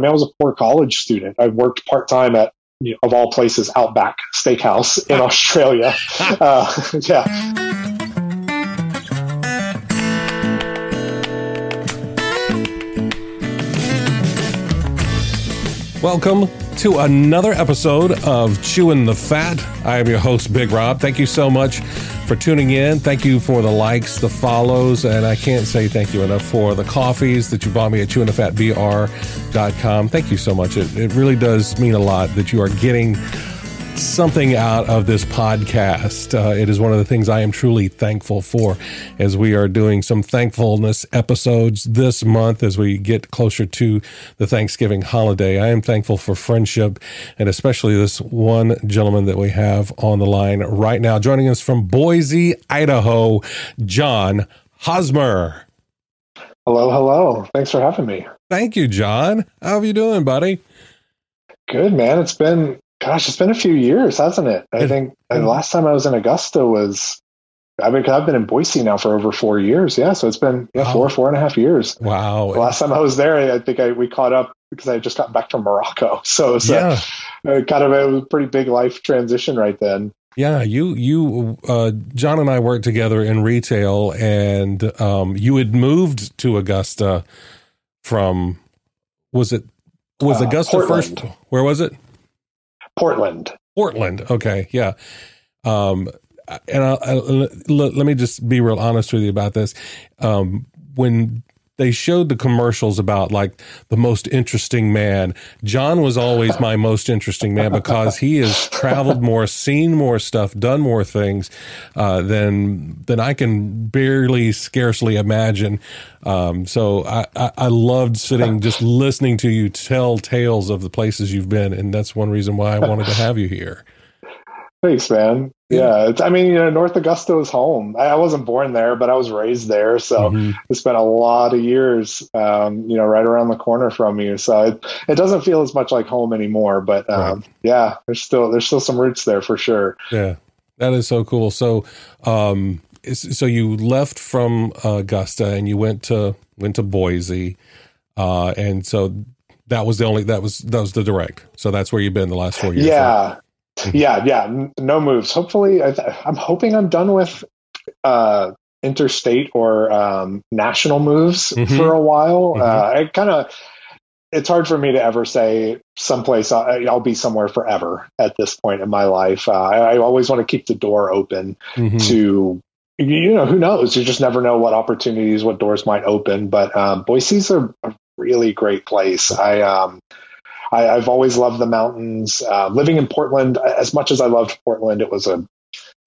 I was a poor college student. I worked part-time at, of all places, Outback Steakhouse in Australia. Yeah. Welcome to another episode of Chewing the Fat. I am your host, Big Rob. Thank you so much for tuning in. Thank you for the likes, the follows, and I can't say thank you enough for the coffees that you bought me at chewingthefatbr.com. Thank you so much. It really does mean a lot that you are getting something out of this podcast. It is one of the things I am truly thankful for as we are doing some thankfulness episodes this month as we get closer to the Thanksgiving holiday. I am thankful for friendship, and especially this one gentleman that we have on the line right now, joining us from Boise, Idaho, John Hosmer. Hello, hello. Thanks for having me. Thank you, John. How are you doing, buddy? Good, man. It's been a few years, hasn't it? I think the last time I was in Augusta was, I've been in Boise now for over 4 years. Yeah. So it's been 4.5 years. Wow. The last time I was there, I think we caught up because I just got back from Morocco. So it's a pretty big life transition right then. Yeah. You, John and I worked together in retail, and you had moved to Augusta from, was Augusta Portland. first? Where was it? Portland. Okay. Yeah. And let me just be real honest with you about this. When they showed the commercials about like the most interesting man, John was always my most interesting man because he has traveled more, seen more stuff, done more things than I can scarcely imagine. So I loved sitting, just listening to you tell tales of the places you've been. And that's one reason why I wanted to have you here. Thanks, man. Yeah. North Augusta is home. I wasn't born there, but I was raised there. So I spent a lot of years, right around the corner from you. So it doesn't feel as much like home anymore, but right. Yeah, there's still some roots there for sure. Yeah. That is so cool. So, so you left from Augusta and you went to Boise, and so that was the direct. So that's where you've been the last 4 years. Yeah, right? yeah. No moves. Hopefully, I'm hoping I'm done with interstate or national moves for a while. It's hard for me to ever say someplace I'll be somewhere forever at this point in my life. I always want to keep the door open to, who knows? You just never know what opportunities, what doors might open. But Boise's a really great place. I've always loved the mountains. Living in Portland, as much as I loved Portland, it's a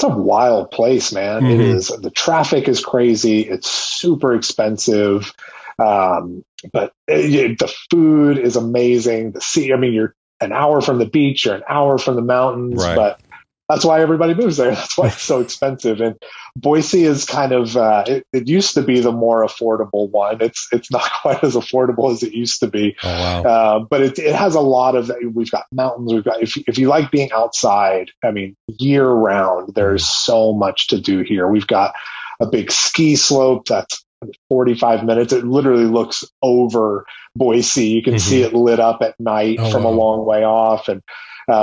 wild place, man. It is. The traffic is crazy. It's super expensive. But the food is amazing. The sea, you're an hour from the beach, you're an hour from the mountains, right. But that's why everybody moves there. That's why it's so expensive. And Boise is kind of, it used to be the more affordable one. It's not quite as affordable as it used to be. Oh, wow. But it has a lot of, we've got mountains. We've got, if you like being outside, year round, there's so much to do here. We've got a big ski slope that's 45 minutes. It literally looks over Boise. You can see it lit up at night from a long way off. And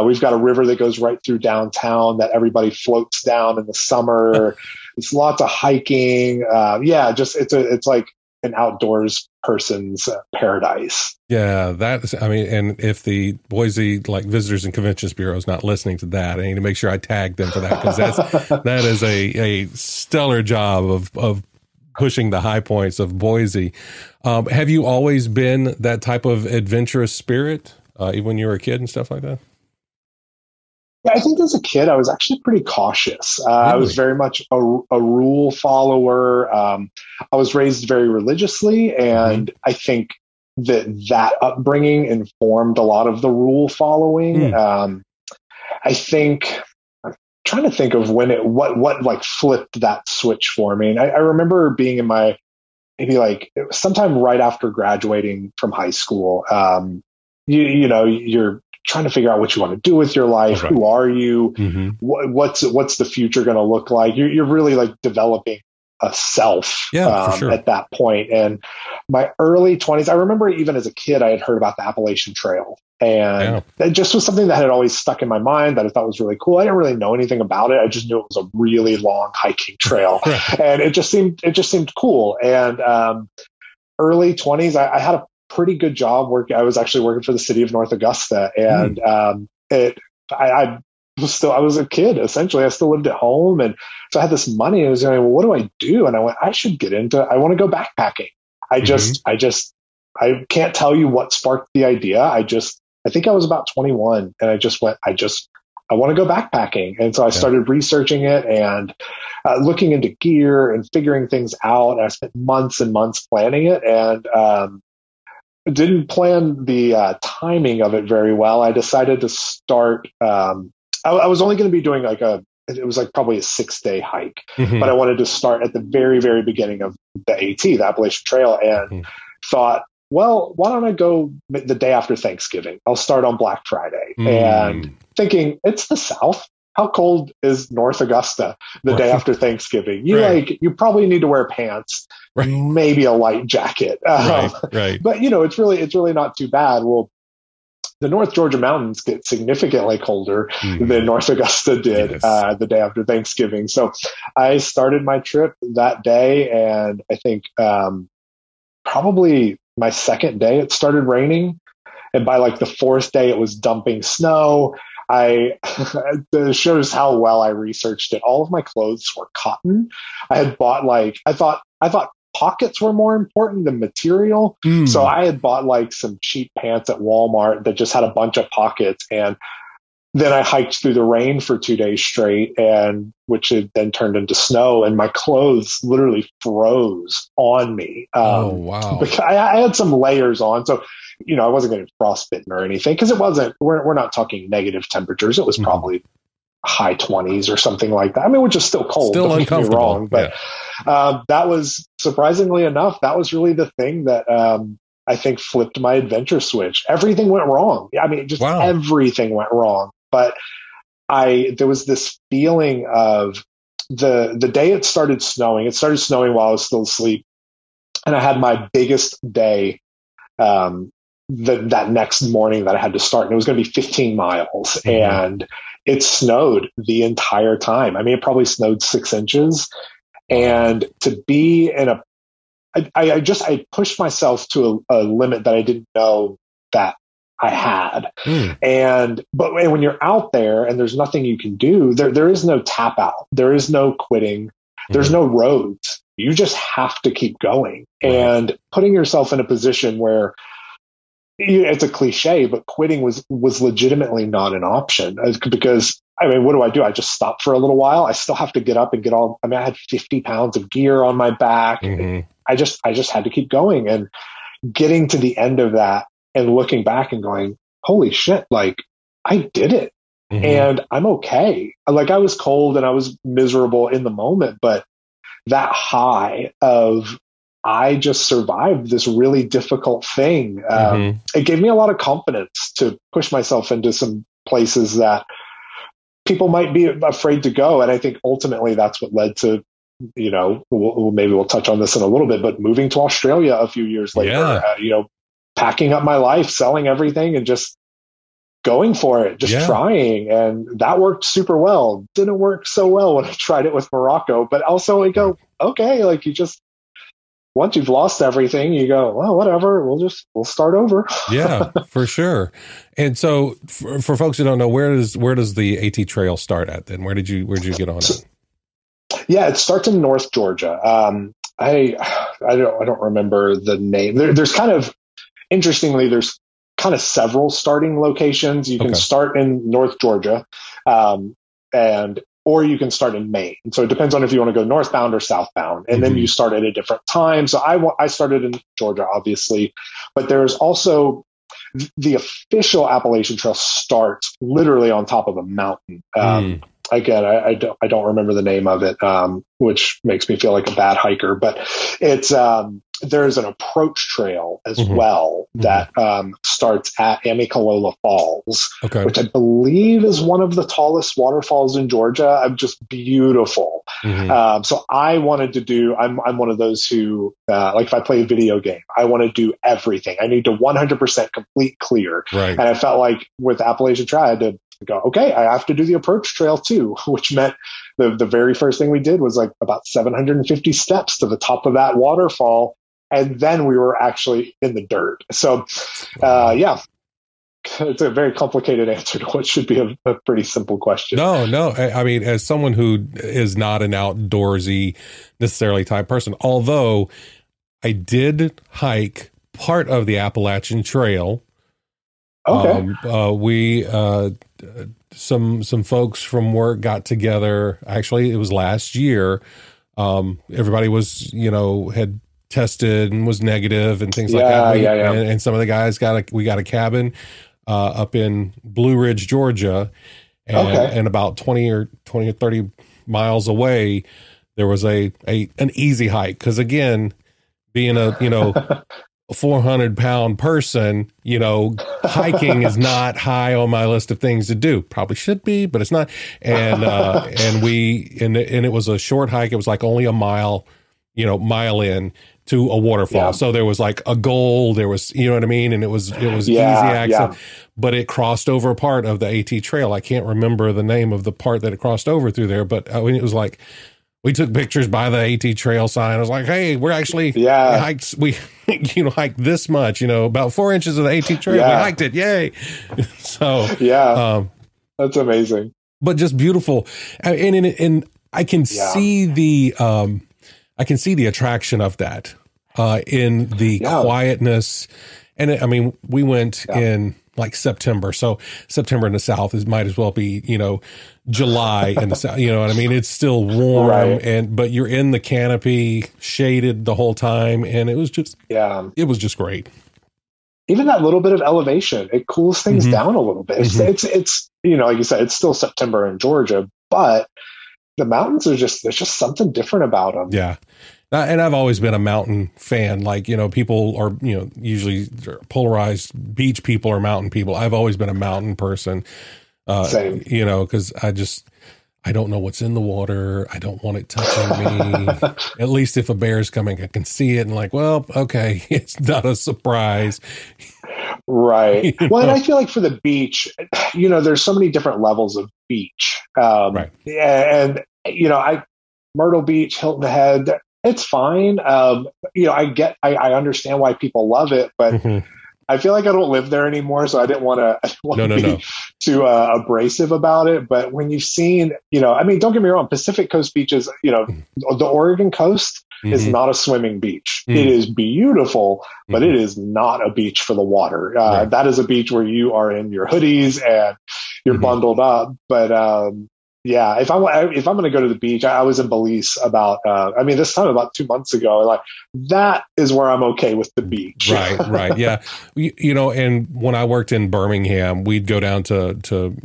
we've got a river that goes right through downtown that everybody floats down in the summer. It's lots of hiking. It's like an outdoors person's paradise. Yeah, and if the Boise Visitors and Conventions Bureau is not listening to that, I need to make sure I tag them for that, because that is a stellar job of pushing the high points of Boise. Have you always been that type of adventurous spirit, even when you were a kid and stuff like that? Yeah, I think as a kid, I was actually pretty cautious. Really? I was very much a rule follower. I was raised very religiously, and I think that upbringing informed a lot of the rule following. I think I'm trying to think of what flipped that switch for me. And I remember being in my maybe sometime right after graduating from high school. You're trying to figure out what you want to do with your life. Right. Who are you? What's the future going to look like? You're really developing a self for sure. at that point. And my early 20s, I remember even as a kid, I had heard about the Appalachian Trail. And it just was something that had always stuck in my mind that I thought was really cool. I didn't really know anything about it. I just knew it was a really long hiking trail. And it just seemed cool. And early 20s, I had a pretty good job working. I was actually working for the city of North Augusta. And I was a kid, essentially. I still lived at home. And so I had this money. And I was going, well, what do I do? And I went, I want to go backpacking. I can't tell you what sparked the idea. I think I was about 21 and I just went, I want to go backpacking. And so I started researching it and looking into gear and figuring things out. And I spent months and months planning it and didn't plan the timing of it very well. I decided to start, I was only going to be doing it was like probably a 6-day hike, but I wanted to start at the very, very beginning of the AT, the Appalachian Trail, and thought, well, why don't I go the day after Thanksgiving? I'll start on Black Friday. And thinking, it's the South. How cold is North Augusta the day after Thanksgiving? You probably need to wear pants, maybe a light jacket. But it's really not too bad. Well, the North Georgia mountains get significantly colder than North Augusta did the day after Thanksgiving. So I started my trip that day, and I think probably my second day it started raining, and by like the fourth day it was dumping snow. It shows how well I researched it. All of my clothes were cotton. I had bought I thought pockets were more important than material. So I had bought like some cheap pants at Walmart that just had a bunch of pockets. And then I hiked through the rain for 2 days straight, and which had then turned into snow, and my clothes literally froze on me. Oh, wow. Because I had some layers on. So, I wasn't getting frostbitten or anything, because we're not talking negative temperatures. It was probably high 20s or something like that. I mean, which is still cold. Still don't get me uncomfortable. wrong, but that was, surprisingly enough, that was really the thing that I think flipped my adventure switch. Everything went wrong. I mean, everything went wrong. But there was this feeling of the day it started snowing. It started snowing while I was still asleep, and I had my biggest day that next morning that I had to start, and it was going to be 15 miles, and it snowed the entire time. I mean, it probably snowed 6 inches, and to be in I pushed myself to a limit that I didn't know that I had. But when you're out there and there's nothing you can do, there is no tap out. There is no quitting. There's no roads. You just have to keep going. And putting yourself in a position where it's a cliche, but quitting was legitimately not an option, because I mean, what do? I just stop for a little while. I still have to get up and get all, I mean, I had 50 pounds of gear on my back. I just had to keep going, and getting to the end of that and looking back and going, holy shit, like I did it and I'm okay. Like I was cold and I was miserable in the moment, but that high of I just survived this really difficult thing. It gave me a lot of confidence to push myself into some places that people might be afraid to go. And I think ultimately that's what led to, maybe we'll touch on this in a little bit, but moving to Australia a few years later, packing up my life, selling everything, and just going for it, just trying. And that worked super well. Didn't work so well when I tried it with Morocco, but also I go, okay, like once you've lost everything, you go, well, whatever, we'll start over. Yeah, for sure. And so for folks who don't know, where does the AT Trail start at then? Where'd you get on it? Yeah, it starts in North Georgia. I don't remember the name. There's kind of, interestingly, there's kind of several starting locations. You can start in North Georgia, or you can start in Maine. And so it depends on if you want to go northbound or southbound. And then you start at a different time. So I started in Georgia, obviously, but there's also the official Appalachian Trail starts literally on top of a mountain. Again, I don't remember the name of it, which makes me feel like a bad hiker, but it's there's an approach trail as Mm-hmm. well that starts at Amicalola Falls, Okay. which I believe is one of the tallest waterfalls in Georgia. Just beautiful. Mm-hmm. So I wanted to do, I'm one of those who, like if I play a video game, I want to do everything. I need to 100% complete clear. Right. And I felt like with Appalachian Trail, I had to go, okay, I have to do the approach trail too, which meant the very first thing we did was like about 750 steps to the top of that waterfall. And then we were actually in the dirt. So, yeah, it's a very complicated answer to what should be a pretty simple question. No. I mean, as someone who is not an outdoorsy necessarily type person, although I did hike part of the Appalachian Trail. Okay. We some folks from work got together. Actually, it was last year. Everybody was, had tested and was negative and things like that. And some of the guys we got a cabin up in Blue Ridge, Georgia, and about 20 or 30 miles away, there was an easy hike. Because again, being a 400-pound person, hiking is not high on my list of things to do. Probably should be, but it's not. And it was a short hike. It was like only a mile in to a waterfall. Yeah. So there was like a goal. There was, you know what I mean? And it was easy access, but it crossed over a part of the AT Trail. I can't remember the name of the part that it crossed over through there, but it was like, we took pictures by the AT Trail sign. I was like, hey, we're actually hiked this much, about 4 inches of the AT Trail. Yeah. We hiked it. Yay. So, that's amazing. But just beautiful. And I can see the attraction of that in the quietness. And we went in like September. So September in the South might as well be, July in the South. You know what I mean? It's still warm, right. But you're in the canopy, shaded the whole time, and it was just great. Even that little bit of elevation, it cools things down a little bit. It's like you said, it's still September in Georgia, but the mountains are there's just something different about them. Yeah. And I've always been a mountain fan. Like, people are, usually polarized beach people or mountain people. I've always been a mountain person, Same. Because I don't know what's in the water. I don't want it touching me. At least if a bear's coming, I can see it and like, well, okay, it's not a surprise. Right. Well, and I feel like for the beach, there's so many different levels of beach. Right. And, Myrtle Beach, Hilton Head, it's fine. I understand why people love it, but I feel like I don't live there anymore. So I didn't want to be too abrasive about it. But when you've seen, don't get me wrong, Pacific Coast beaches, the Oregon coast is not a swimming beach. It is beautiful, but it is not a beach for the water. Right. That is a beach where you are in your hoodies and you're bundled up. But, if I'm going to go to the beach, I was in Belize this time about 2 months ago. Like that is where I'm okay with the beach. Right. Yeah. And when I worked in Birmingham, we'd go down to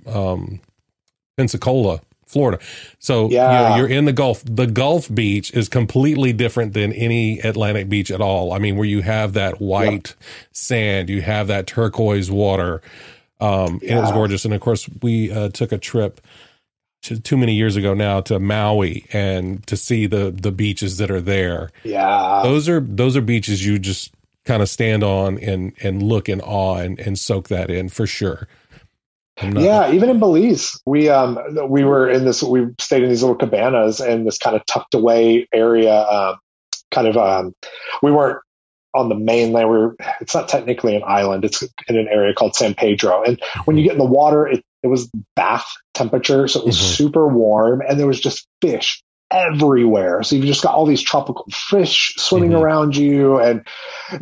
Pensacola, Florida. So you're in the Gulf. The Gulf beach is completely different than any Atlantic beach at all. Where you have that white sand, you have that turquoise water. And it was gorgeous. And of course, we took a trip too many years ago now to Maui and to see the beaches that are there. Yeah. Those are beaches you just kind of stand on and look in awe and soak that in for sure. Even in Belize, we stayed in these little cabanas in this kind of tucked away area. We weren't on the mainland. It's not technically an island. It's in an area called San Pedro. And when you get in the water, it was bath temperature. So it was super warm and there was just fish everywhere. So you've just got all these tropical fish swimming around you. And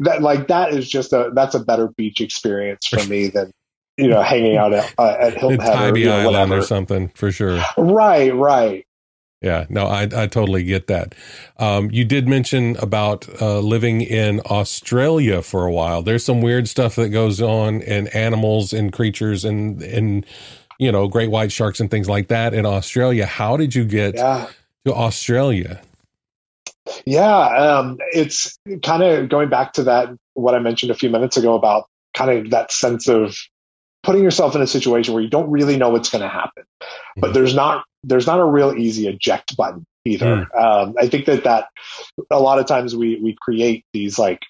that is that's a better beach experience for me than, hanging out at Hilton Head or Island or something for sure. Right. Yeah, no, I totally get that. You did mention about living in Australia for a while. There's some weird stuff that goes on in animals and creatures and great white sharks and things like that in Australia. How did you get to Australia? Yeah, it's kind of going back to that, what I mentioned a few minutes ago about kind of that sense of putting yourself in a situation where you don't really know what's going to happen, but there's not a real easy eject button either. I think that a lot of times we create these like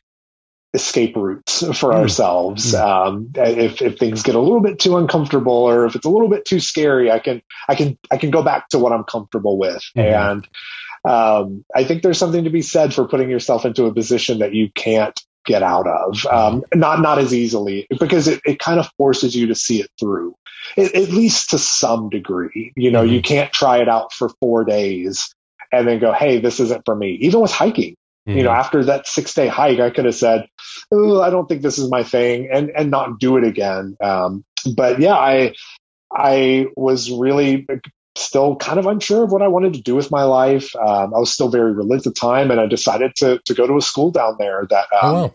escape routes for ourselves. If things get a little bit too uncomfortable, or if it's a little bit too scary, I can go back to what I'm comfortable with. And I think there's something to be said for putting yourself into a position that you can't get out of, not as easily, because it kind of forces you to see it through, at least to some degree. You can't try it out for 4 days and then go, hey, this isn't for me. Even with hiking, after that 6-day hike, I could have said, oh, I don't think this is my thing, and not do it again. But yeah, I was really still kind of unsure of what I wanted to do with my life. I was still very religious at the time, and I decided to go to a school down there that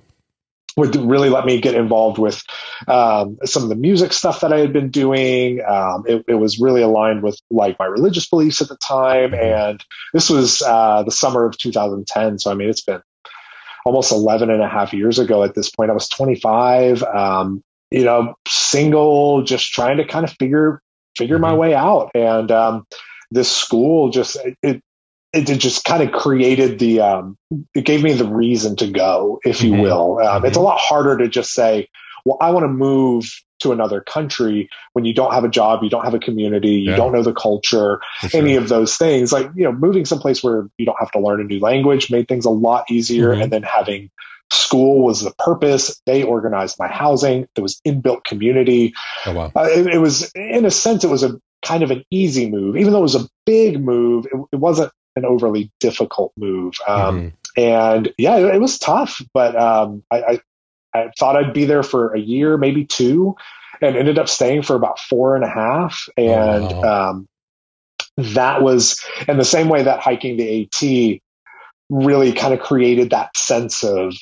would really let me get involved with some of the music stuff that I had been doing. It was really aligned with like my religious beliefs at the time, and this was the summer of 2010. So I mean, it's been almost 11 and a half years ago at this point. I was 25, single, just trying to kind of figure my way out. And this school it just kind of created it gave me the reason to go, if you will. It's a lot harder to just say, well, I want to move to another country when you don't have a job, you don't have a community, you don't know the culture, any of those things. Like, moving someplace where you don't have to learn a new language made things a lot easier. And then having school was the purpose. They organized my housing. There was inbuilt community. Oh, wow. It was, in a sense, it was a kind of an easy move. Even though it was a big move, it wasn't an overly difficult move. And yeah, it was tough, but I thought I'd be there for a year, maybe 2, and ended up staying for about 4.5. And that was in the same way that hiking the AT really kind of created that sense of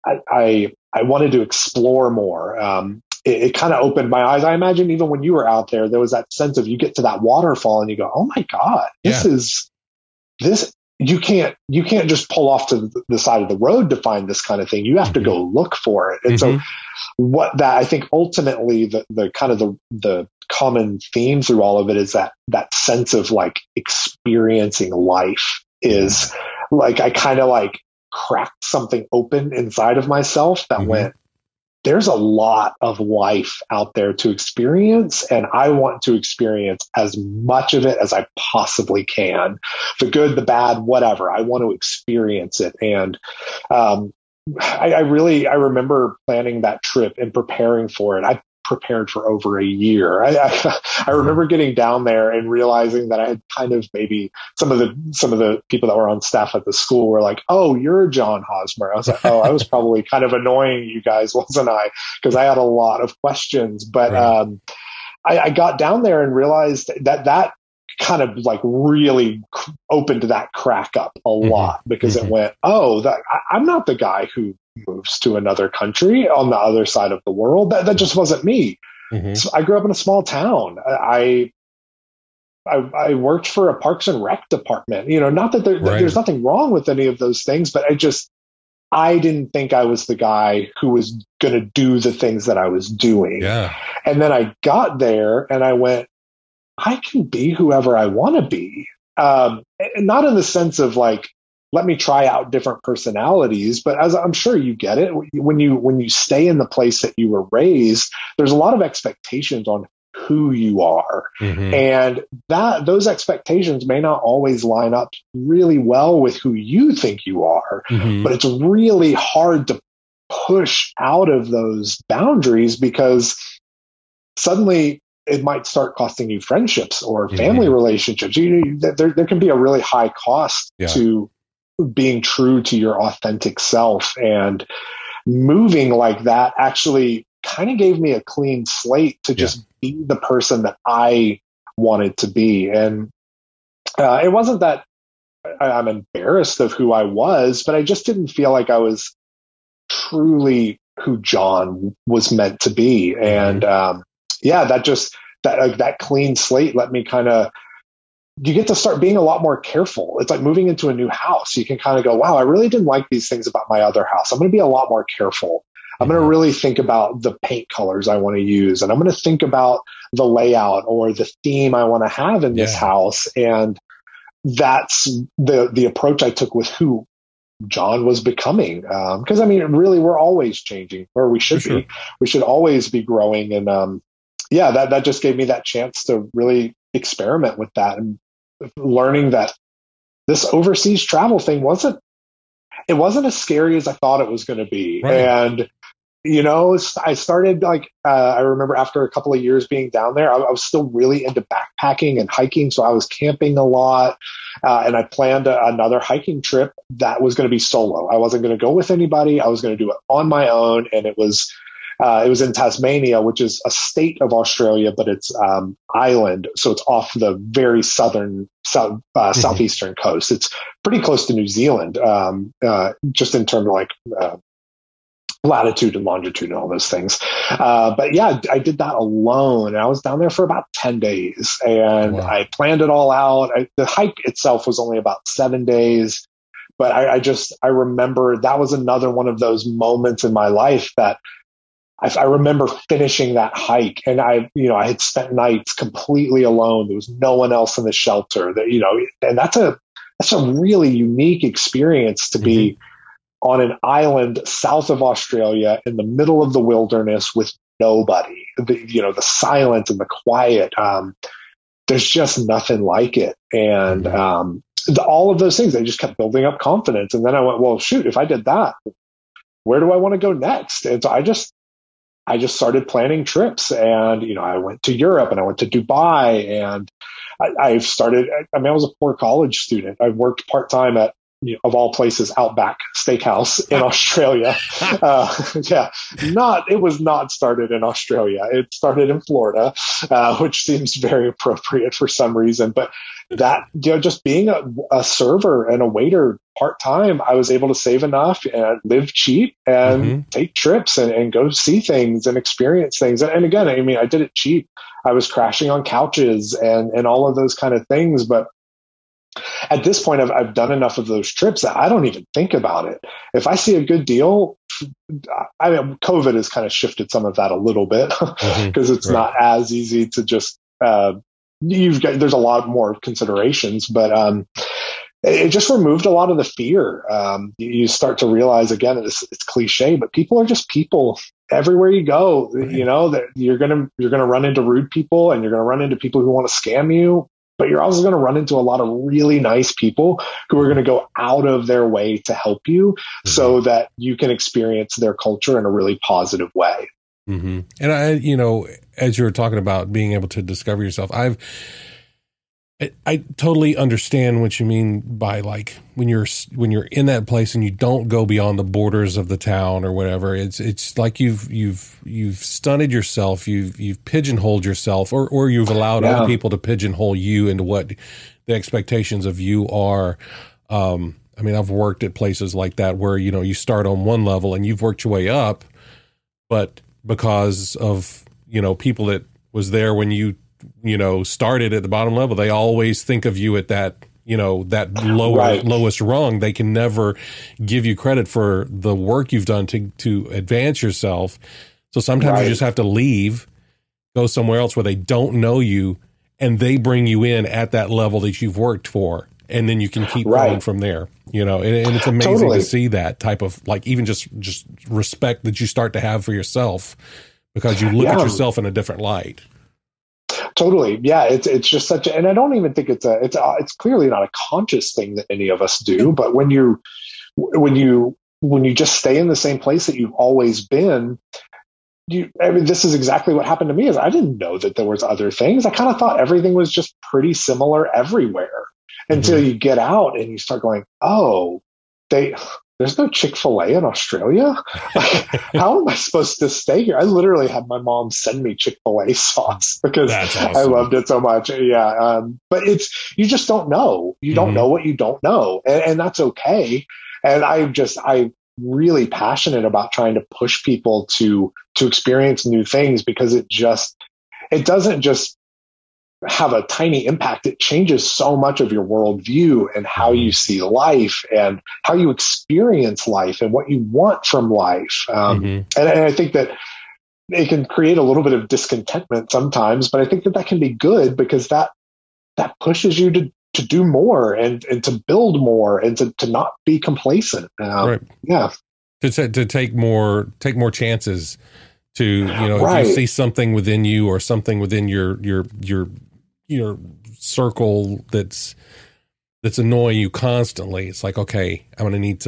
I wanted to explore more. It kind of opened my eyes. I imagine even when you were out there, there was that sense of you get to that waterfall and you go, oh my God, this you can't just pull off to the side of the road to find this kind of thing. You have to go look for it. And so what that, I think ultimately the kind of the common theme through all of it is that sense of like experiencing life is like, I kind of like cracked something open inside of myself that went, there's a lot of life out there to experience, and I want to experience as much of it as I possibly can. The good, the bad, whatever. I want to experience it. And I remember planning that trip and preparing for it. I prepared for over a year. I remember getting down there and realizing that I had kind of maybe some of the people that were on staff at the school were like, oh, you're John Hosmer. I was like, oh, I was probably kind of annoying you guys, wasn't I? Because I had a lot of questions. But I got down there and realized that kind of like really opened that crack up a lot, because it went, oh, I'm not the guy who moves to another country on the other side of the world. That just wasn't me. So I grew up in a small town. I worked for a Parks and Rec department. Not that there's nothing wrong with any of those things, but I didn't think I was the guy who was going to do the things that I was doing. Yeah. And then I got there and I went, I can be whoever I want to be. And not in the sense of like, let me try out different personalities, but as I'm sure you get it, when you stay in the place that you were raised, there's a lot of expectations on who you are. And those expectations may not always line up really well with who you think you are, but it's really hard to push out of those boundaries, because suddenly it might start costing you friendships or family relationships. There can be a really high cost to being true to your authentic self, and moving like that actually kind of gave me a clean slate to just be the person that I wanted to be. And it wasn't that I'm embarrassed of who I was, but I just didn't feel like I was truly who John was meant to be. And that clean slate let me kind of you get to start being a lot more careful. It's like moving into a new house. You can kind of go, wow, I really didn't like these things about my other house. I'm going to be a lot more careful. I'm going to really think about the paint colors I want to use. And I'm going to think about the layout or the theme I want to have in this house. And that's the approach I took with who John was becoming. Because I mean, really, we're always changing, or we should be. We should always be growing. And that just gave me that chance to really experiment with that, and learning that this overseas travel thing wasn't as scary as I thought it was going to be. Right. And I started I remember after a couple of years being down there, I was still really into backpacking and hiking. So I was camping a lot. And I planned another hiking trip that was going to be solo. I wasn't going to go with anybody. I was going to do it on my own. And it was in Tasmania, which is a state of Australia, but it's island. So it's off the very southeastern coast. It's pretty close to New Zealand, just in terms of latitude and longitude and all those things. But yeah, I did that alone. And I was down there for about 10 days, and I planned it all out. The hike itself was only about 7 days, but I remember that was another one of those moments in my life that I remember finishing that hike, and I had spent nights completely alone. There was no one else in the shelter and that's a really unique experience to be on an island south of Australia in the middle of the wilderness with nobody. The silence and the quiet. There's just nothing like it. And all of those things, they just kept building up confidence. And then I went, well, shoot, if I did that, where do I want to go next? And so I just started planning trips, and, I went to Europe and I went to Dubai, and I was a poor college student. I worked part-time at, of all places, Outback Steakhouse in Australia. It was not started in Australia. It started in Florida, which seems very appropriate for some reason. But that, just being a server and a waiter part-time, I was able to save enough and live cheap and take trips and go see things and experience things. And again, I mean, I did it cheap. I was crashing on couches and all of those kind of things. But at this point, I've done enough of those trips that I don't even think about it. If I see a good deal, I mean, COVID has kind of shifted some of that a little bit because it's not as easy to just, there's a lot more considerations, but it just removed a lot of the fear. You start to realize, again, it's cliche, but people are just people everywhere you go. That you're going to run into rude people, and you're going to run into people who want to scam you. But you're also going to run into a lot of really nice people who are going to go out of their way to help you so that you can experience their culture in a really positive way. And as you were talking about being able to discover yourself, I totally understand what you mean by, like, when you're in that place and you don't go beyond the borders of the town or whatever. It's like you've stunted yourself, you've pigeonholed yourself, or you've allowed other people to pigeonhole you into what the expectations of you are. I mean, I've worked at places like that where you start on one level and you've worked your way up, but because of people that was there when you started at the bottom level, they always think of you at that, that lowest rung. They can never give you credit for the work you've done to advance yourself. So sometimes you just have to leave, go somewhere else where they don't know you, and they bring you in at that level that you've worked for. And then you can keep going from there, and it's amazing to see that type of, like, even just respect that you start to have for yourself because you look at yourself in a different light. Totally. Yeah. It's just and I don't even think it's clearly not a conscious thing that any of us do, but when you just stay in the same place that you've always been, this is exactly what happened to me. Is I didn't know that there was other things. I kind of thought everything was just pretty similar everywhere until you get out and you start going, oh, there's no Chick-fil-A in Australia. How am I supposed to stay here? I literally had my mom send me Chick-fil-A sauce because I loved it so much. Yeah. But you just don't know. You don't know what you don't know. And that's okay. And I'm really passionate about trying to push people to experience new things, because it doesn't just have a tiny impact, it changes so much of your worldview and how you see life and how you experience life and what you want from life. And I think that it can create a little bit of discontentment sometimes, but I think that can be good because that pushes you to do more and to build more and to not be complacent. Right. Yeah. To take more chances, to, if you see something within you or something within your circle that's annoying you constantly, it's like, okay, I'm going to need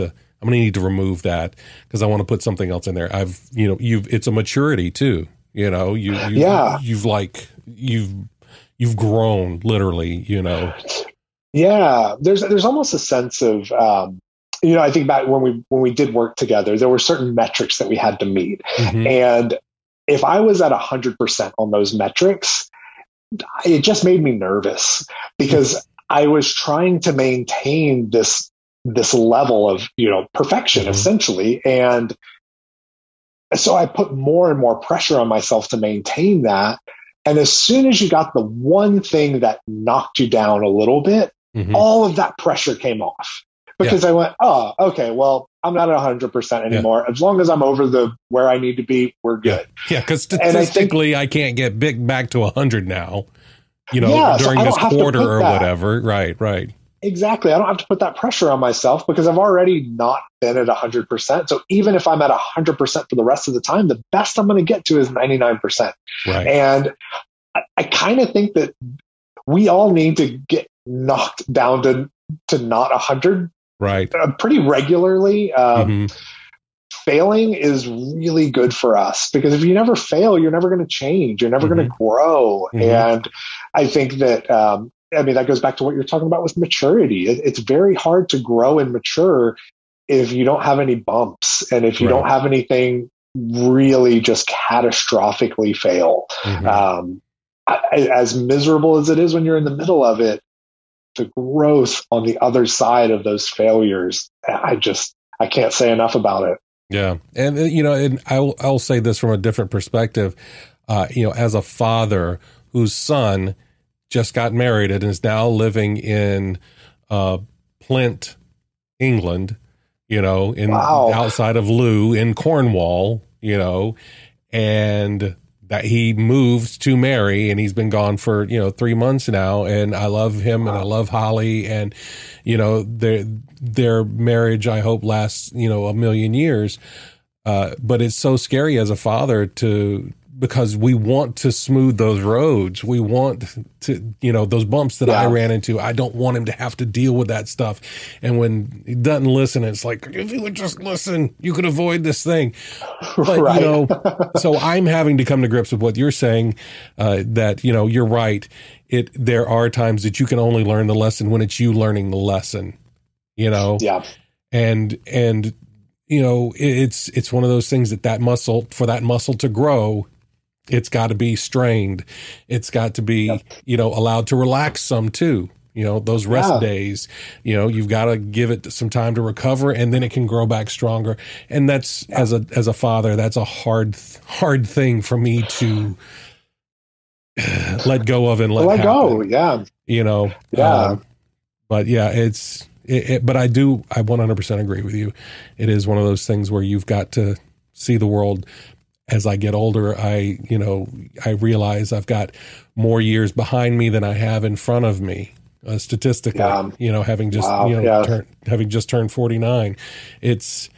to remove that because I want to put something else in there. It's a maturity too. You've grown literally, Yeah. There's almost a sense of, I think back when we did work together, there were certain metrics that we had to meet. And if I was at 100% on those metrics, it just made me nervous because I was trying to maintain this level of, perfection essentially. And so I put more and more pressure on myself to maintain that. And as soon as you got the one thing that knocked you down a little bit, all of that pressure came off because I went, oh, okay, well, I'm not at 100% anymore. As long as I'm over where I need to be, we're good. Yeah, because statistically, I can't get back to 100 now, during so this quarter or whatever. Right. Exactly. I don't have to put that pressure on myself because I've already not been at 100%. So even if I'm at 100% for the rest of the time, the best I'm going to get to is 99%. Right. And I kind of think that we all need to get knocked down to not 100 pretty regularly. Failing is really good for us because if you never fail, you're never going to change. You're never going to grow. And I think that, that goes back to what you're talking about with maturity. It's very hard to grow and mature if you don't have any bumps and if you don't have anything really just catastrophically fail. As miserable as it is when you're in the middle of it, the growth on the other side of those failures, I can't say enough about it. Yeah. And, and I'll say this from a different perspective, as a father whose son just got married and is now living in Plint, England, outside of Loo in Cornwall, and that he moved to marry and he's been gone for, 3 months now. And I love him and I love Holly and, their marriage, I hope lasts, a million years. But it's so scary as a father because we want to smooth those roads. We want to, those bumps that I ran into, I don't want him to have to deal with that stuff. And when he doesn't listen, it's like, if you would just listen, you could avoid this thing. But, so I'm having to come to grips with what you're saying, that, you're right. There are times that you can only learn the lesson when it's you learning the lesson, Yeah. And, it's one of those things that muscle to grow, it's got to be strained. It's got to be, allowed to relax some too. Those rest days, you've got to give it some time to recover and then it can grow back stronger. And that's as a father, that's a hard thing for me to let go of and let go. Yeah. But yeah, but I 100% agree with you. It is one of those things where you've got to see the world. As I get older, I realize I've got more years behind me than I have in front of me, statistically. Having just turned 49, it's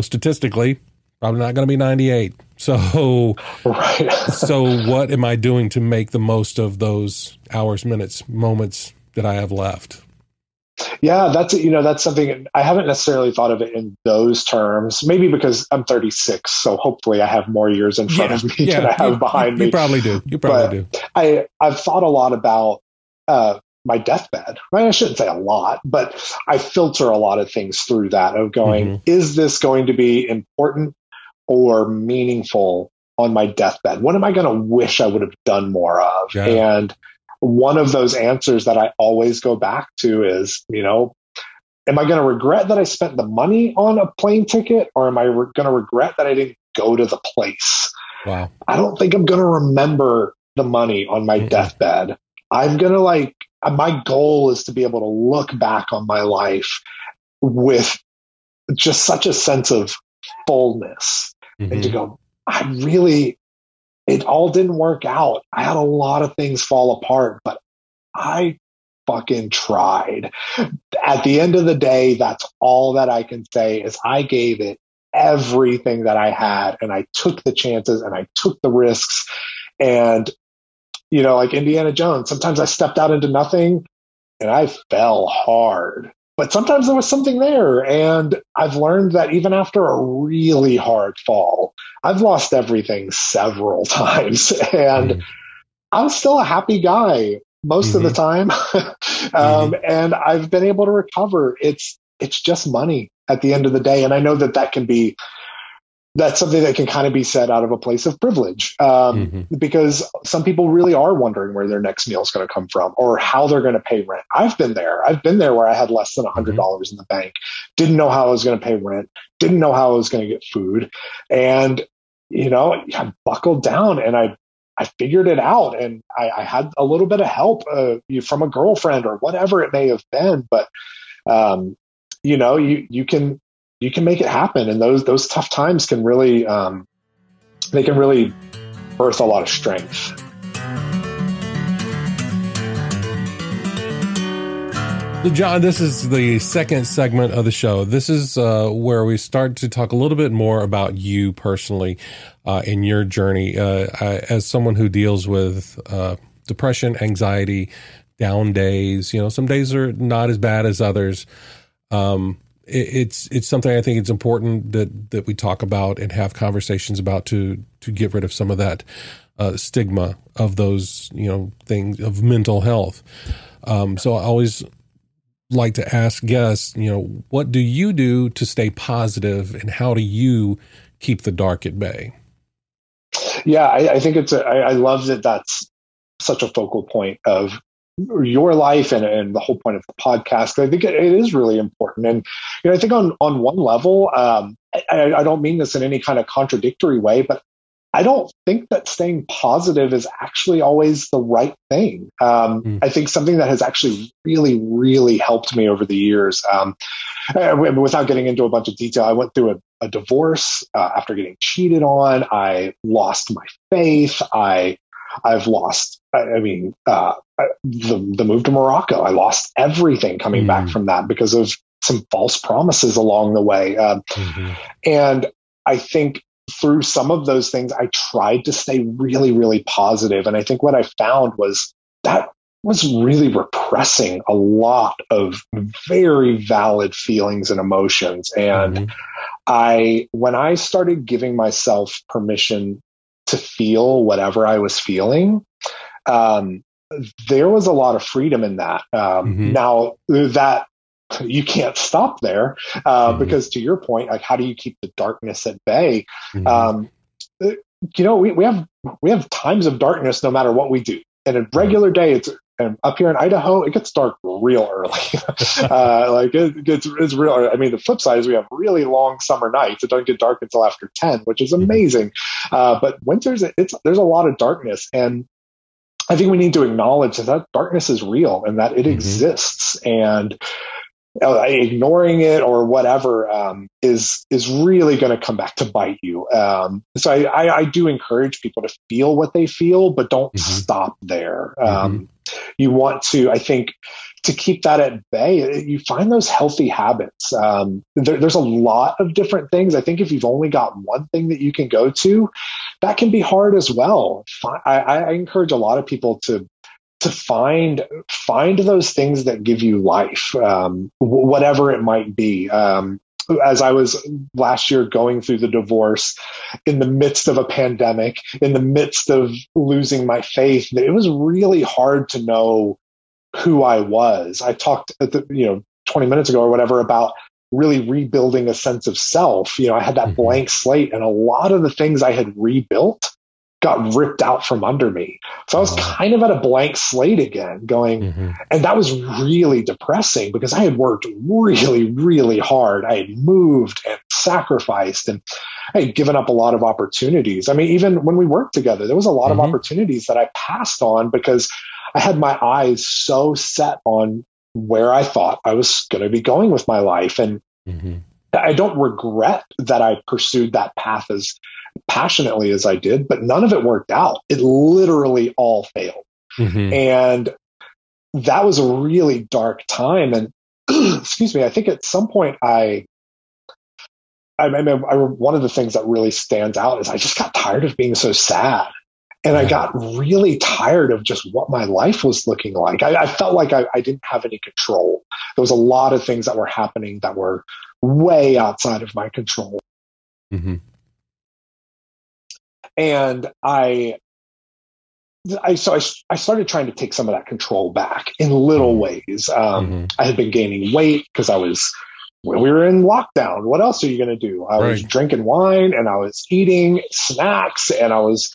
statistically probably not going to be 98. So, so what am I doing to make the most of those hours, minutes, moments that I have left? Yeah, that's something I haven't necessarily thought of it in those terms. Maybe because I'm 36, so hopefully I have more years in front of me than I have behind me. You probably do. I've thought a lot about my deathbed. I shouldn't say a lot, but I filter a lot of things through that of going, is this going to be important or meaningful on my deathbed? What am I going to wish I would have done more of? Yeah. And one of those answers that I always go back to is, am I going to regret that I spent the money on a plane ticket or am I going to regret that I didn't go to the place? Wow. I don't think I'm going to remember the money on my deathbed, I'm going to my goal is to be able to look back on my life with just such a sense of fullness and to go, it all didn't work out. I had a lot of things fall apart, but I fucking tried. At the end of the day, that's all that I can say is I gave it everything that I had, and I took the chances and I took the risks. And, like Indiana Jones, sometimes I stepped out into nothing and I fell hard, but sometimes there was something there. And I've learned that even after a really hard fall, I've lost everything several times, and I'm still a happy guy most of the time. And I've been able to recover. It's just money at the end of the day. And I know that's something that can kind of be said out of a place of privilege, because some people really are wondering where their next meal is going to come from or how they're going to pay rent. I've been there where I had less than $100 in the bank, didn't know how I was going to pay rent, didn't know how I was going to get food. And, I buckled down and I figured it out, and I had a little bit of help from a girlfriend or whatever it may have been. But, you can make it happen. And those tough times can really, they can really birth a lot of strength. So John, this is the second segment of the show. This is where we start to talk a little bit more about you personally in your journey as someone who deals with depression, anxiety, down days. Some days are not as bad as others. It's something I think it's important that we talk about and have conversations about to get rid of some of that stigma of those things of mental health. So I always like to ask guests, what do you do to stay positive, and how do you keep the dark at bay? Yeah, I think I love that that's such a focal point of your life and the whole point of the podcast. I think it is really important. And, I think on one level, I don't mean this in any kind of contradictory way, but I don't think that staying positive is actually always the right thing. I think something that has actually really, really helped me over the years, without getting into a bunch of detail, I went through a divorce after getting cheated on. I lost my faith. I've lost, the move to Morocco. I lost everything coming back from that because of some false promises along the way. And I think through some of those things, I tried to stay really, really positive. And I think what I found was that was really repressing a lot of very valid feelings and emotions. And when I started giving myself permission to feel whatever I was feeling, there was a lot of freedom in that. Now that you can't stop there, because to your point, like, how do you keep the darkness at bay? We have times of darkness no matter what we do. And a regular day, up here in Idaho, it gets dark real early. It's real. The flip side is we have really long summer nights. It doesn't get dark until after 10, which is amazing. But winters, there's a lot of darkness. And I think we need to acknowledge that darkness is real and that it exists. And ignoring it or whatever is really going to come back to bite you. So I do encourage people to feel what they feel, but don't stop there. You want to, I think, to keep that at bay, you find those healthy habits. There's a lot of different things. I think if you've only got one thing that you can go to, that can be hard as well. I encourage a lot of people to find those things that give you life, whatever it might be. As I was last year going through the divorce in the midst of a pandemic, in the midst of losing my faith, it was really hard to know who I was. I talked 20 minutes ago or whatever about really rebuilding a sense of self. I had that blank slate, and a lot of the things I had rebuilt got ripped out from under me. So I was kind of at a blank slate again going, and that was really depressing because I had worked really, really hard. I had moved and sacrificed, and I had given up a lot of opportunities. I mean, even when we worked together, there was a lot of opportunities that I passed on because I had my eyes so set on where I thought I was going to be going with my life. And I don't regret that I pursued that path as passionately as I did, but none of it worked out. It literally all failed. And that was a really dark time. And excuse me, I think at some point one of the things that really stands out is I just got tired of being so sad. And I got really tired of just what my life was looking like. I felt like I didn't have any control. There was a lot of things that were happening that were way outside of my control. And I started trying to take some of that control back in little ways. I had been gaining weight because we were in lockdown. What else are you going to do? I was drinking wine, and I was eating snacks, and I was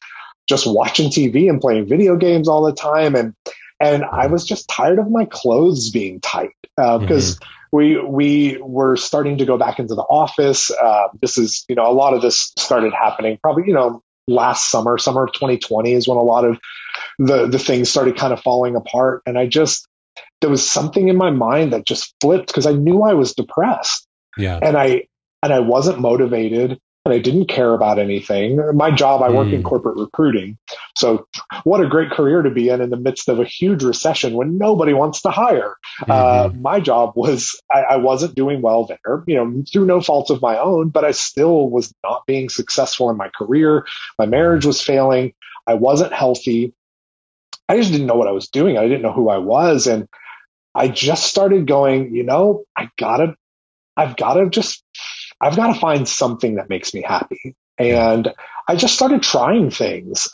just watching TV and playing video games all the time. And I was just tired of my clothes being tight because we were starting to go back into the office. This is, a lot of this started happening probably, last summer of 2020 is when a lot of the things started kind of falling apart. And there was something in my mind that just flipped because I knew I was depressed. And I wasn't motivated, and I didn't care about anything. My job, I work in corporate recruiting. So what a great career to be in the midst of a huge recession when nobody wants to hire. My job was, I wasn't doing well there, through no faults of my own, but I still was not being successful in my career. My marriage was failing. I wasn't healthy. I just didn't know what I was doing. I didn't know who I was. And I just started going, I've got to find something that makes me happy. And I just started trying things.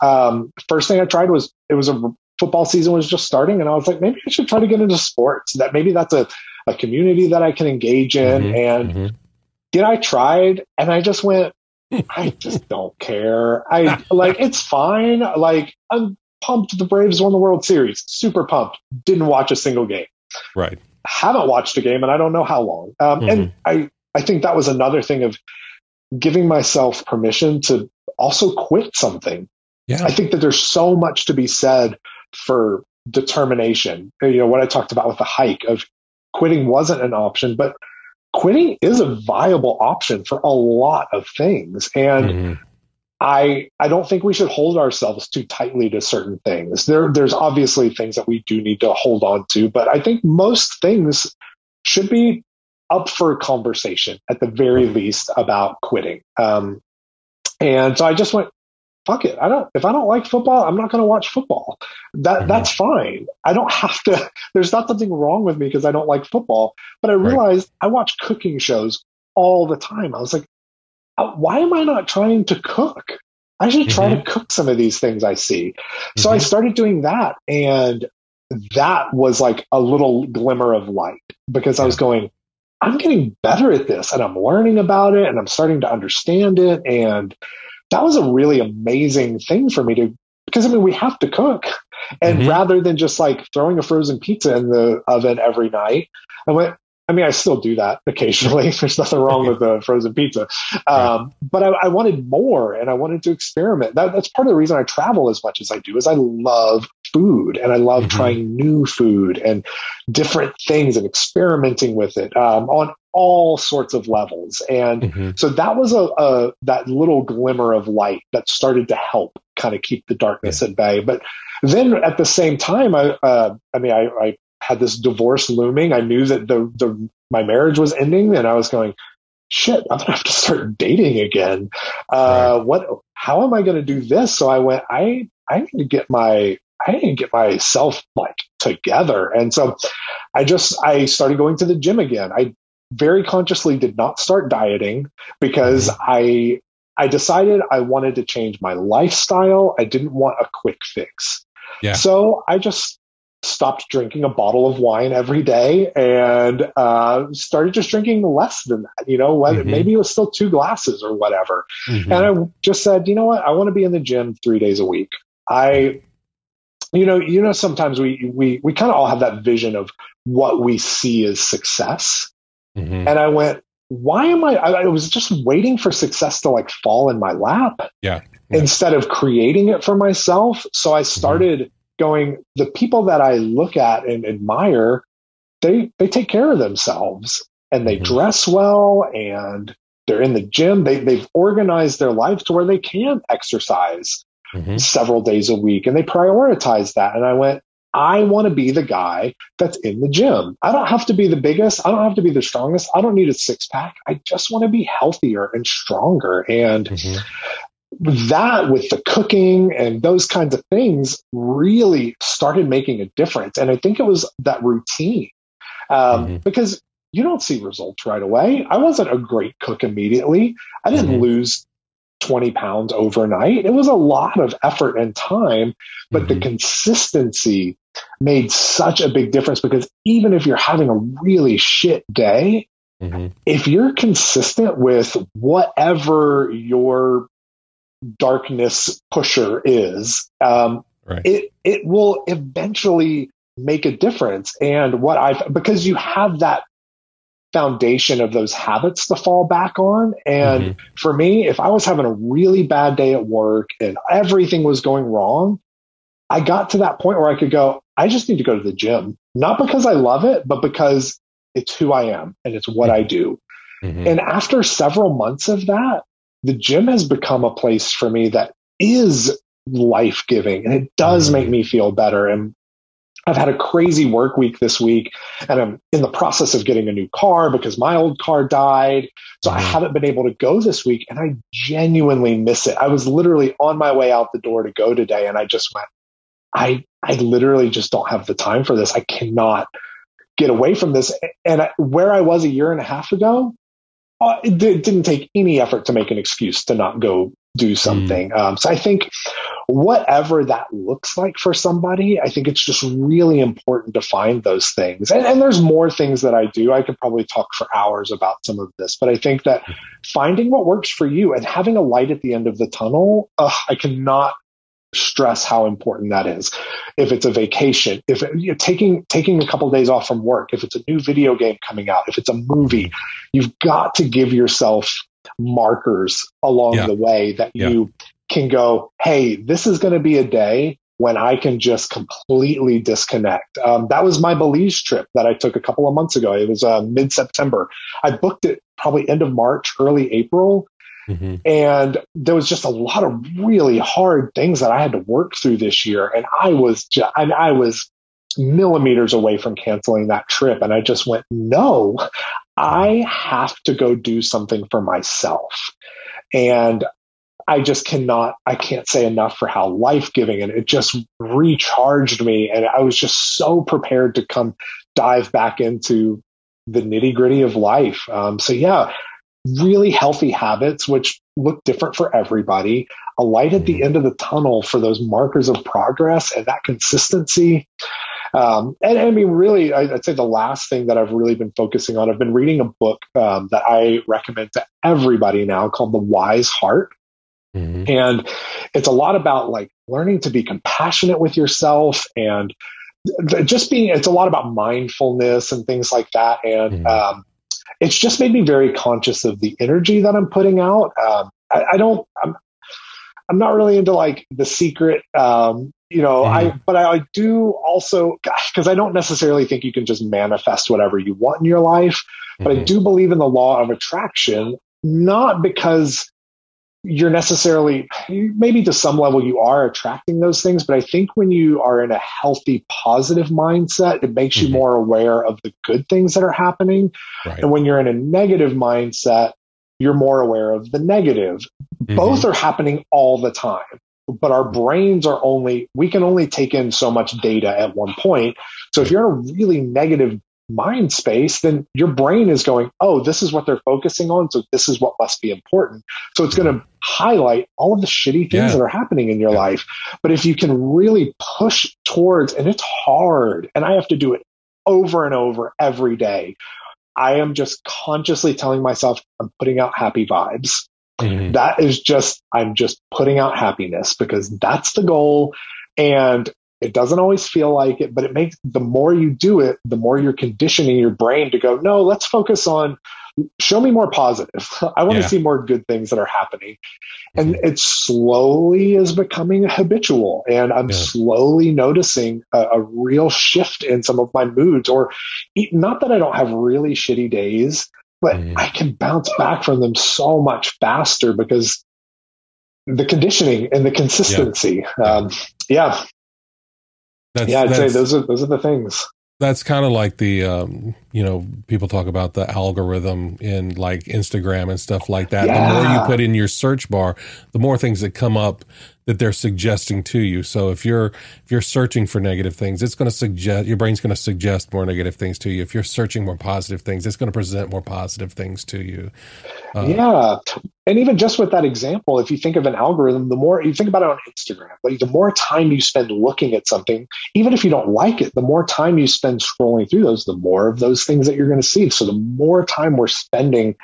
First thing I tried was, football season was just starting, and I was like, maybe I should try to get into sports. That maybe that's a community that I can engage in. And I tried, and I just went, I just don't care. It's fine. I'm pumped the Braves won the World Series. Super pumped. Didn't watch a single game. Right. Haven't watched a game, and I don't know how long. And I think that was another thing of giving myself permission to also quit something. I think that there's so much to be said for determination. What I talked about with the hike of quitting wasn't an option, but quitting is a viable option for a lot of things. And I don't think we should hold ourselves too tightly to certain things. There's obviously things that we do need to hold on to, but I think most things should be up for conversation at the very least about quitting. And so I just went, fuck it. If I don't like football, I'm not going to watch football. That's fine. I don't have to, there's not something wrong with me because I don't like football, but I realized I watch cooking shows all the time. I was like, why am I not trying to cook? I should try to cook some of these things I see. So I started doing that. And that was like a little glimmer of light because I was going, I'm getting better at this, and I'm learning about it, and I'm starting to understand it. And that was a really amazing thing for me because we have to cook. And rather than just throwing a frozen pizza in the oven every night, I still do that occasionally. There's nothing wrong with the frozen pizza. But I wanted more, and I wanted to experiment. That's part of the reason I travel as much as I do is I love food, and I love trying new food and different things and experimenting with it on all sorts of levels. And so that was that little glimmer of light that started to help kind of keep the darkness at bay. But then at the same time, I had this divorce looming. I knew that my marriage was ending, and I was going, shit, I'm gonna have to start dating again. How am I going to do this? So I went, I need to get myself together. And so I started going to the gym again. I very consciously did not start dieting because I decided I wanted to change my lifestyle. I didn't want a quick fix. So I just stopped drinking a bottle of wine every day and started just drinking less than that, maybe it was still 2 glasses or whatever. And I just said, you know what, I want to be in the gym 3 days a week. Sometimes we kind of all have that vision of what we see as success. And I went, why am I was just waiting for success to like fall in my lap instead of creating it for myself. So I started going, the people that I look at and admire, they take care of themselves and they dress well and they're in the gym. They've organized their life to where they can exercise several days a week and they prioritize that. And I went, I want to be the guy that's in the gym. I don't have to be the biggest. I don't have to be the strongest. I don't need a six pack. I just want to be healthier and stronger. And that with the cooking and those kinds of things really started making a difference. And I think it was that routine because you don't see results right away. I wasn't a great cook immediately. I didn't lose 20 pounds overnight. It was a lot of effort and time, but the consistency made such a big difference because even if you're having a really shit day, if you're consistent with whatever your darkness pusher is, it will eventually make a difference. And because you have that foundation of those habits to fall back on. And for me, if I was having a really bad day at work and everything was going wrong, I got to that point where I could go, I just need to go to the gym, not because I love it, but because it's who I am and it's what I do. And after several months of that, the gym has become a place for me that is life-giving and it does make me feel better. And I've had a crazy work week this week and I'm in the process of getting a new car because my old car died. So I haven't been able to go this week and I genuinely miss it. I was literally on my way out the door to go today and I just went, I literally just don't have the time for this. I cannot get away from this. And where I was a year and a half ago, it didn't take any effort to make an excuse to not go do something. So I think whatever that looks like for somebody, I think it's just really important to find those things. And there's more things that I do. I could probably talk for hours about some of this, but I think that finding what works for you and having a light at the end of the tunnel, I cannot stress how important that is. If it's a vacation, if you're taking a couple of days off from work, if it's a new video game coming out, if it's a movie, you've got to give yourself markers along the way that you can go, hey, this is going to be a day when I can just completely disconnect. That was my Belize trip that I took a couple of months ago. It was mid-September. I booked it probably end of March, early April. And there was just a lot of really hard things that I had to work through this year. And I was millimeters away from canceling that trip. And I just went, no, I have to go do something for myself. And I can't say enough for how life-giving, and it just recharged me. And I was just so prepared to come dive back into the nitty-gritty of life. Really healthy habits, which look different for everybody, a light at the end of the tunnel for those markers of progress and that consistency. And I mean, really, I'd say the last thing that I've really been focusing on, I've been reading a book that I recommend to everybody now called The Wise Heart. And it's a lot about like learning to be compassionate with yourself and it's a lot about mindfulness and things like that. And it's just made me very conscious of the energy that I'm putting out. I'm not really into like The Secret, but I do also, because I don't necessarily think you can just manifest whatever you want in your life, but I do believe in the law of attraction, not because you're necessarily, maybe to some level you are attracting those things, but I think when you are in a healthy, positive mindset, it makes you more aware of the good things that are happening. And when you're in a negative mindset, you're more aware of the negative. Both are happening all the time, but our brains we can only take in so much data at one point. So if you're in a really negative mind space, then your brain is going, oh, this is what they're focusing on. So this is what must be important. So it's going to highlight all of the shitty things that are happening in your life. But if you can really push towards, and it's hard, and I have to do it over and over every day, I am just consciously telling myself I'm putting out happy vibes. That is I'm just putting out happiness because that's the goal. And It doesn't always feel like it, but it makes, the more you do it, the more you're conditioning your brain to go, no, let's focus on, show me more positive. I want to see more good things that are happening. And it slowly is becoming habitual. And I'm slowly noticing a real shift in some of my moods, or not that I don't have really shitty days, but I can bounce back from them so much faster because the conditioning and the consistency. I'd say those are the things. That's kind of like the, people talk about the algorithm in like Instagram and stuff like that. The more you put in your search bar, the more things that come up that they're suggesting to you. So if you're searching for negative things, it's going to suggest, your brain's going to suggest more negative things to you. If you're searching more positive things, it's going to present more positive things to you. And even just with that example, if you think of an algorithm, the more you think about it on Instagram, like the more time you spend looking at something, even if you don't like it, the more time you spend scrolling through those, the more of those things that you're going to see. So the more time we're spending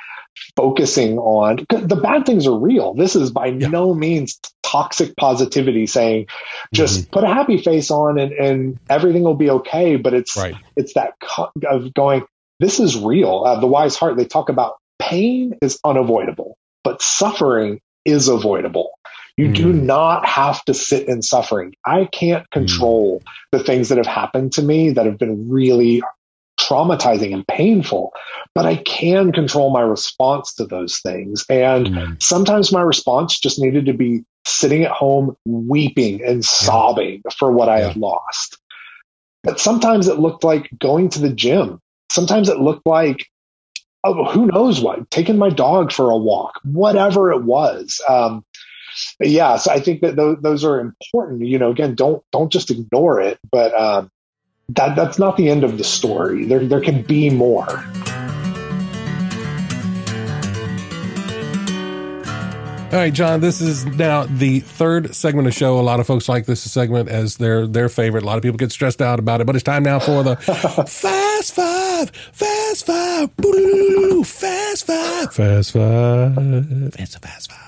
focusing on, the bad things are real. This is by no means toxic positivity saying just put a happy face on and everything will be okay. But it's that of going, this is real. The Wise Heart, they talk about pain is unavoidable, but suffering is avoidable. You do not have to sit in suffering. I can't control the things that have happened to me that have been really traumatizing and painful, but I can control my response to those things. And sometimes my response just needed to be sitting at home, weeping and sobbing for what I had lost. But sometimes it looked like going to the gym. Sometimes it looked like, who knows what, taking my dog for a walk, whatever it was. So I think that those are important. Again, don't just ignore it, but that's not the end of the story. There can be more. All right, John, this is now the third segment of the show. A lot of folks like this segment as their favorite. A lot of people get stressed out about it, but it's time now for the Fast Five, Fast Five, Fast Five, Fast Five, Fast Five.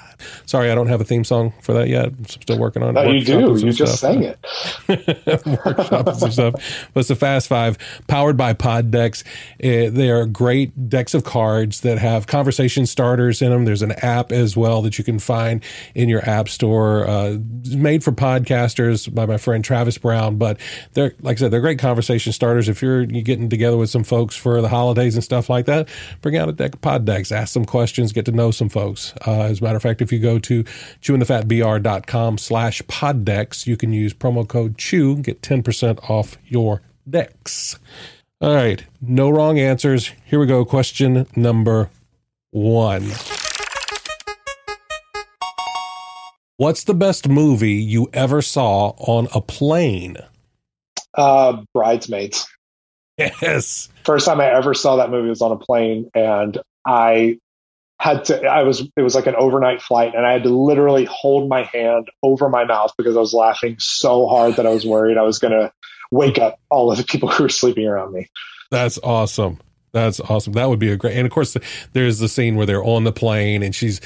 Sorry, I don't have a theme song for that yet. I'm still working on it. No, you do. You just sang it. Workshopping some stuff. But it's the Fast Five, powered by Pod Decks. They are great decks of cards that have conversation starters in them. There's an app as well that you can find in your app store. Made for podcasters by my friend Travis Brown. But they're, like I said, they're great conversation starters. If you're getting together with some folks for the holidays and stuff like that, bring out a deck of Pod Decks, ask some questions, get to know some folks. As a matter of fact, if you go to chewinthefatbr.com/poddecks, you can use promo code CHEW, get 10% off your decks. All right. No wrong answers. Here we go. Question number 1. What's the best movie you ever saw on a plane? Bridesmaids. Yes. First time I ever saw that movie was on a plane, and it was like an overnight flight, and I had to literally hold my hand over my mouth because I was laughing so hard that I was worried I was going to wake up all of the people who were sleeping around me. That's awesome. That's awesome. That would be a great, and of course there's the scene where they're on the plane and she's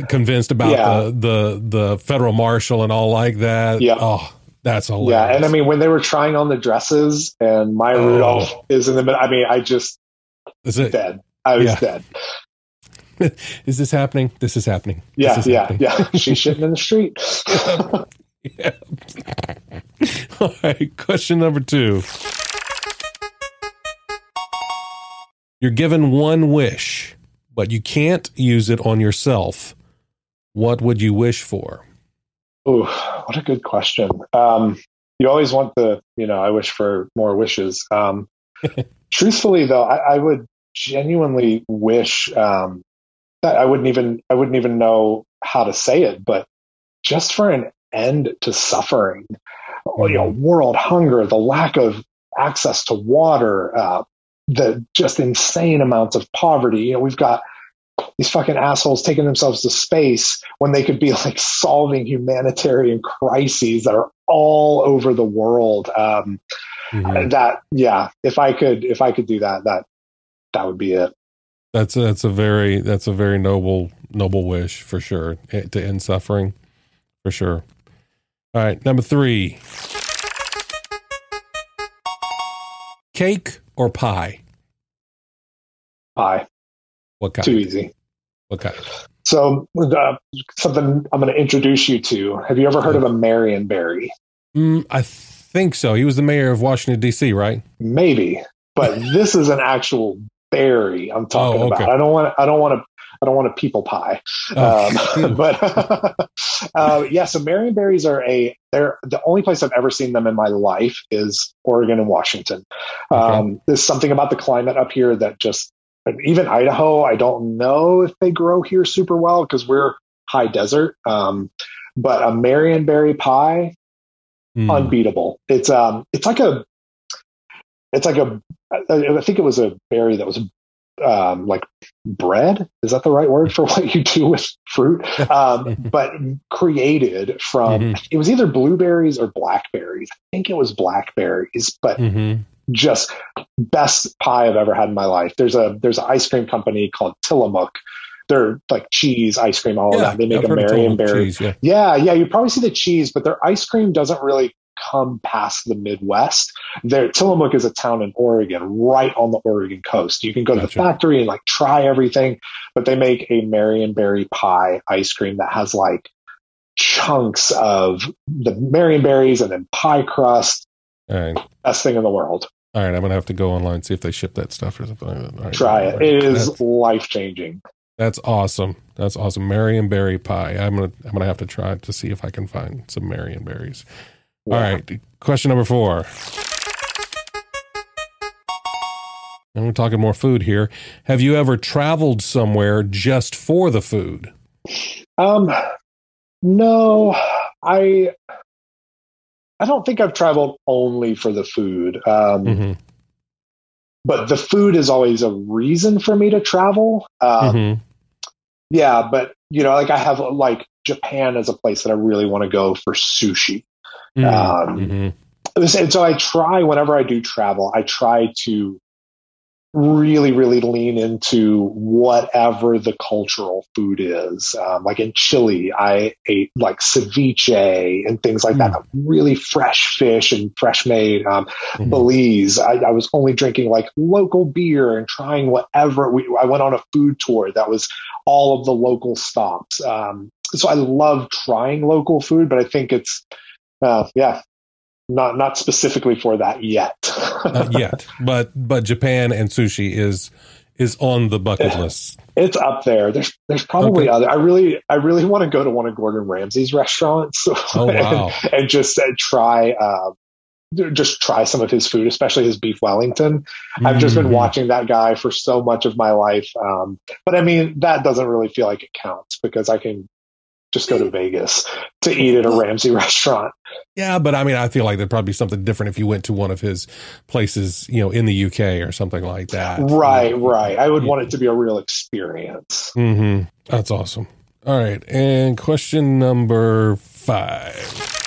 convinced about the federal marshal and all like that. Yeah. Oh, that's hilarious. Yeah. And I mean, when they were trying on the dresses and Maya Rudolph is in the middle, I mean, I just dead. I was dead. Is this happening? This is happening. Yeah, happening. She's shitting in the street. Yeah. All right. Question number 2. You're given one wish, but you can't use it on yourself. What would you wish for? Oh, what a good question. You always want I wish for more wishes. Truthfully, though, I would genuinely wish I wouldn't even know how to say it, but just for an end to suffering, world hunger, the lack of access to water, the just insane amounts of poverty. We've got these fucking assholes taking themselves to space when they could be like solving humanitarian crises that are all over the world. If I could do that would be it. That's a very noble wish for sure, to end suffering for sure. All right, number 3. cake or pie? Pie. What kind? Too easy. What kind? So something I'm going to introduce you to. Have you ever heard of a Marionberry? I think so. He was the mayor of Washington, D.C., right? Maybe, but this is an actual berry I'm talking about. I don't want a people pie. But yeah, so Marionberries they're the only place I've ever seen them in my life is Oregon and Washington. There's something about the climate up here that just, even Idaho, I don't know if they grow here super well because we're high desert. But a Marionberry pie, unbeatable. It's like a I think it was a berry that was like bread. Is that the right word for what you do with fruit? But created from, it was either blueberries or blackberries. I think it was blackberries, but just best pie I've ever had in my life. There's an ice cream company called Tillamook. They're like cheese, ice cream, all of that. They make a Marionberry. Yeah. You probably see the cheese, but their ice cream doesn't really come past the Midwest. Tillamook is a town in Oregon, right on the Oregon coast. You can go to the factory and like try everything, but they make a Marionberry pie ice cream that has like chunks of the Marionberries and then pie crust. All right. Best thing in the world. All right, I'm gonna have to go online and see if they ship that stuff or something like that. Right, try it. It is life-changing. That's awesome. That's awesome. Marionberry pie. I'm gonna have to try to see if I can find some Marionberries. Yeah. All right, question number 4. And we're talking more food here. Have you ever traveled somewhere just for the food? No, I don't think I've traveled only for the food. But the food is always a reason for me to travel. Yeah, but like I have like Japan as a place that I really want to go for sushi. And so I try, whenever I do travel, I try to really, really lean into whatever the cultural food is. Like in Chile, I ate like ceviche and things like that. Really fresh fish and fresh made. Belize, I was only drinking like local beer and trying whatever. I went on a food tour that was all of the local stops. So I love trying local food, but I think it's, not specifically for that yet. Not yet, but Japan and sushi is on the bucket list. It's up there. There's probably other. I really want to go to one of Gordon Ramsay's restaurants. Oh wow! and just try some of his food, especially his beef Wellington. I've just been watching that guy for so much of my life. But I mean, that doesn't really feel like it counts because I can just go to Vegas to eat at a Ramsay restaurant. Yeah, but I mean, I feel like there'd probably be something different if you went to one of his places, in the UK or something like that. Right. I would want it to be a real experience. That's awesome. All right. And question number 5.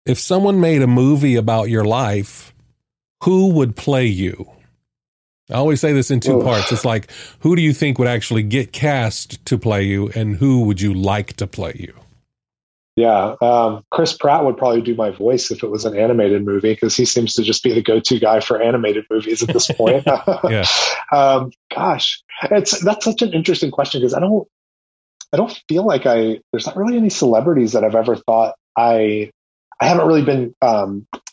If someone made a movie about your life, who would play you? I always say this in 2 parts. It's like, who do you think would actually get cast to play you, and who would you like to play you? Yeah, Chris Pratt would probably do my voice if it was an animated movie because he seems to just be the go-to guy for animated movies at this point. Yeah. Gosh, that's such an interesting question because I don't feel like there's not really any celebrities that I've ever thought I haven't really been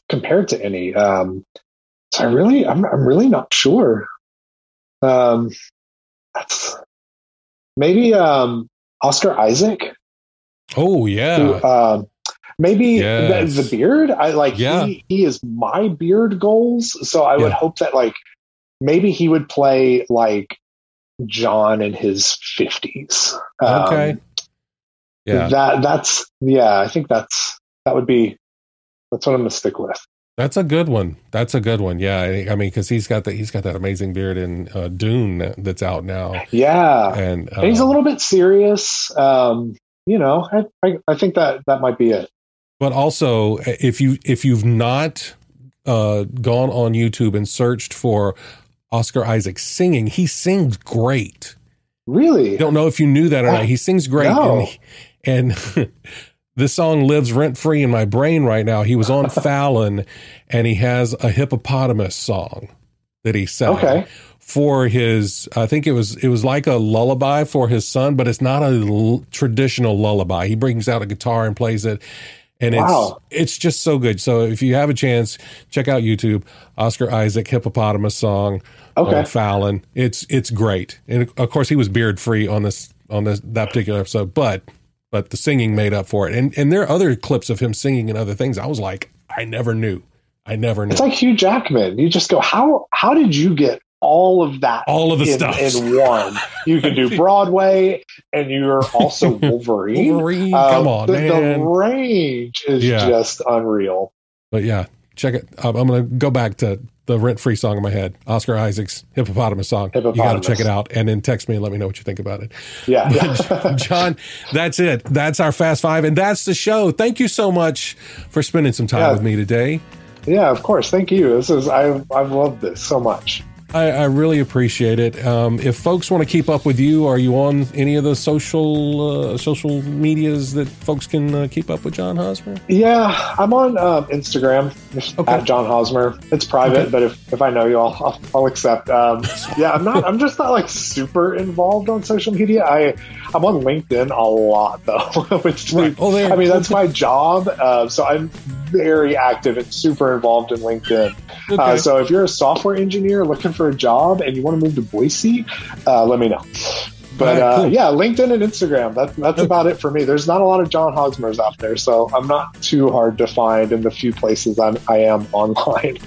compared to any. So I'm really not sure. That's maybe Oscar Isaac. Oh yeah. Who, maybe the beard. He is my beard goals. So I would hope that like maybe he would play like John in his 50s. Okay. Yeah. I think that's what I'm gonna stick with. That's a good one. Yeah. I mean, cause he's got that amazing beard in Dune that's out now. Yeah. And he's a little bit serious. I think that might be it. But also if you've not gone on YouTube and searched for Oscar Isaac singing, he sings great. Really? I don't know if you knew that or not. He sings great. No. And this song lives rent-free in my brain right now. He was on Fallon, and he has a hippopotamus song that he sang for his, I think it was like a lullaby for his son, but it's not a traditional lullaby. He brings out a guitar and plays it, and it's just so good. So if you have a chance, check out YouTube, Oscar Isaac hippopotamus song on Fallon. It's great. And of course he was beard free on that particular episode, but the singing made up for it. And there are other clips of him singing and other things. I was like, I never knew. It's like Hugh Jackman. You just go, how did you get all of that? All of the stuff in one. You can do Broadway, and you're also Wolverine. Come on, man. The range is just unreal. But yeah, check it. I'm going to go back to the rent-free song in my head, Oscar Isaac's hippopotamus song. You got to check it out, and then text me and let me know what you think about it. Yeah. John, that's it. That's our Fast Five, and that's the show. Thank you so much for spending some time with me today. Yeah, of course. Thank you. I've loved this so much. I really appreciate it. If folks want to keep up with you, are you on any of the social medias that folks can keep up with John Hosmer? Yeah, I'm on Instagram at John Hosmer. It's private, but if I know you, I'll accept. I'm just not like super involved on social media. I'm on LinkedIn a lot though. That's my job. So I'm very active and super involved in LinkedIn. So if you're a software engineer looking for a job and you want to move to Boise, let me know. But cool. LinkedIn and Instagram, that's about it for me. There's not a lot of John Hosmers out there, so I'm not too hard to find in the few places I am online.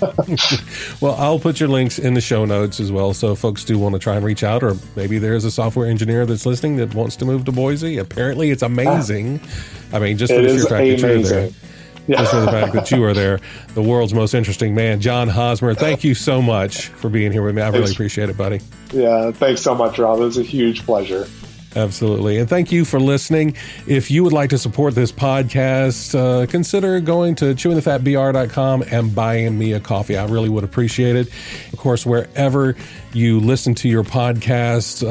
Well, I'll put your links in the show notes as well, so if folks do want to try and reach out, or maybe there's a software engineer that's listening that wants to move to Boise. Apparently it's amazing. I mean, just for the sheer fact that you're there. Just for the fact that you are there, the world's most interesting man, John Hosmer. Thank you so much for being here with me. I really appreciate it, buddy. Yeah, thanks so much, Rob. It was a huge pleasure. Absolutely. And thank you for listening. If you would like to support this podcast, consider going to chewingthefatbr.com and buying me a coffee. I really would appreciate it. Of course, wherever you listen to your podcast,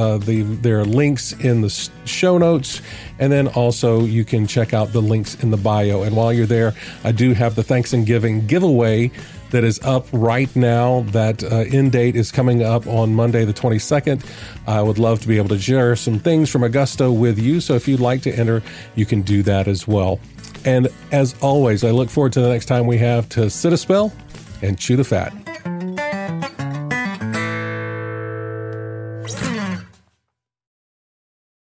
there are links in the show notes. And then also you can check out the links in the bio. And while you're there, I do have the Thanksgiving giveaway that is up right now. That end date is coming up on Monday the 22nd. I would love to be able to share some things from Augusta with you. So if you'd like to enter, you can do that as well. And as always, I look forward to the next time we have to sit a spell and chew the fat.